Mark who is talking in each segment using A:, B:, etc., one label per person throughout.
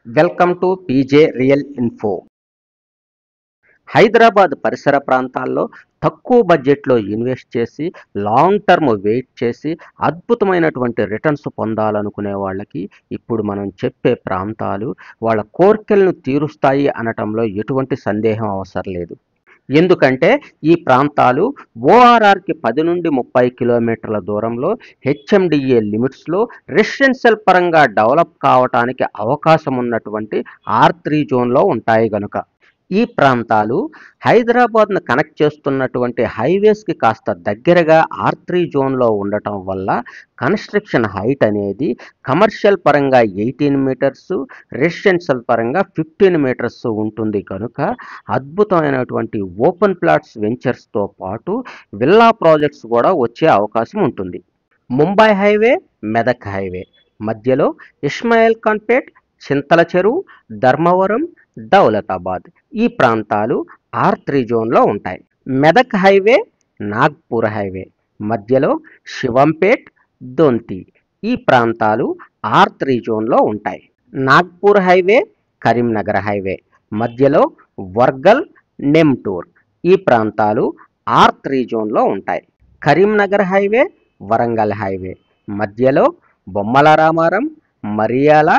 A: Welcome to PJ real info. Hyderabad పరిసర ప్రాంతాల్లో తక్కువ బడ్జెట్లో ఇన్వెస్ట్ చేసి లాంగ్ టర్మ్ వెయిట్ చేసి అద్భుతమైనటువంటి రిటర్న్స్ పొందాలనుకునే వాళ్ళకి ఇప్పుడు మనం చెప్పే ప్రాంతాలు వాళ్ళ కోర్కెలను తీరుస్తాయి అనటంలో ఎటువంటి సందేహం అవసరం లేదు. ఎందుకంటే ఈ ప్రాంతాలు ఓఆర్ఆర్కి 10 నుండి 30 కిలోమీటర్ల దూరంలో హెచ్ఎండిఏ లిమిట్స్లో రెసిడెన్షియల్ పరంగా డెవలప్ కావటానికి అవకాశం ఉన్నటువంటి R3 జోన్లో ఉంటాయి గనుక ఈ ప్రాంతాలు హైదరాబాద్ను కనెక్ట్ చేస్తున్నటువంటి హైవేస్కి కాస్త దగ్గరగా R3 జోన్లో ఉండటం వల్ల కన్స్ట్రక్షన్ హైట్ అనేది కమర్షియల్ పరంగా 18 మీటర్స్, రెసిడెన్షియల్ పరంగా 15 మీటర్స్ ఉంటుంది కనుక అద్భుతమైనటువంటి ఓపెన్ ప్లాట్స్ వెంచర్స్తో పాటు విల్లా ప్రాజెక్ట్స్ కూడా వచ్చే అవకాశం ఉంటుంది. ముంబై హైవే, మెదక్ హైవే మధ్యలో ఇస్మాయిల్ ఖాన్పేట్, చింతల చెరువు, ధర్మవరం, దౌలతాబాద్ ఈ ప్రాంతాలు R3 జోన్లో ఉంటాయి. మెదక్ హైవే, నాగ్పూర్ హైవే మధ్యలో శివంపేట్, దొంతి ఈ ప్రాంతాలు R3 జోన్లో ఉంటాయి. నాగ్పూర్ హైవే, కరీంనగర్ హైవే మధ్యలో వర్గల్, నెమ్టూర్ ఈ ప్రాంతాలు R3 జోన్లో ఉంటాయి. కరీంనగర్ హైవే, వరంగల్ హైవే మధ్యలో బొమ్మల రామారం, మరియాల,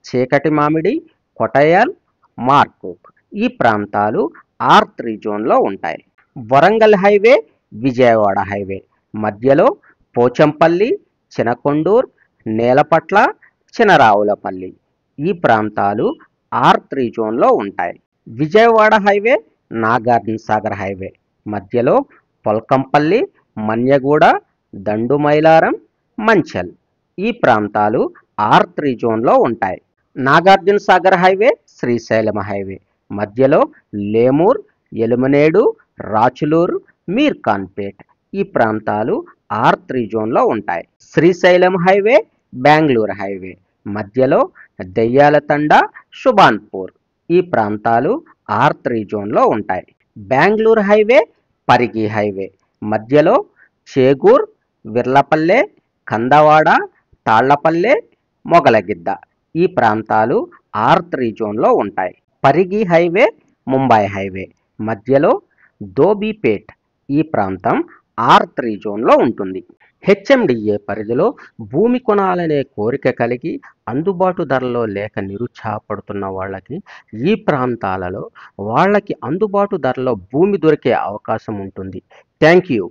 A: చీకటి మామిడి, కొటయాల్, మార్కోక్ ఈ ప్రాంతాలు R3 జోన్లో ఉంటాయి. వరంగల్ హైవే, విజయవాడ హైవే మధ్యలో పోచంపల్లి, చినకొండూర్, నేలపట్ల, చినరావులపల్లి ఈ ప్రాంతాలు R3 జోన్లో ఉంటాయి. విజయవాడ హైవే, నాగార్జున సాగర్ హైవే మధ్యలో పొల్కంపల్లి, మన్యగూడ, దండుమైలారం, మంచల్ ఈ ప్రాంతాలు R3 జోన్లో ఉంటాయి. నాగార్జున సాగర్ హైవే, శ్రీశైలం హైవే మధ్యలో లేమూర్, ఎలుమనేడు, రాచులూరు, మీర్ఖాన్పేట్ ఈ ప్రాంతాలు R3 జోన్లో ఉంటాయి. శ్రీశైలం హైవే, బెంగళూరు హైవే మధ్యలో దెయ్యాలతండ, షుబాన్పూర్ ఈ ప్రాంతాలు R3 జోన్లో ఉంటాయి. బెంగళూరు హైవే, పరిగి హైవే మధ్యలో చేగూర్, విర్లపల్లె, కందవాడ, తాళ్లపల్లె, మొగలగిద్ద ఈ ప్రాంతాలు R3 జోన్లో ఉంటాయి. పరిగి హైవే, ముంబై హైవే మధ్యలో ధోబీపేట్ ఈ ప్రాంతం R3 జోన్లో ఉంటుంది. హెచ్ఎండిఏ పరిధిలో భూమి కొనాలనే కోరిక కలిగి అందుబాటు ధరలో లేక నిరుత్సాహపడుతున్న వాళ్ళకి ఈ ప్రాంతాలలో వాళ్ళకి అందుబాటు ధరలో భూమి దొరికే అవకాశం ఉంటుంది. Thank you.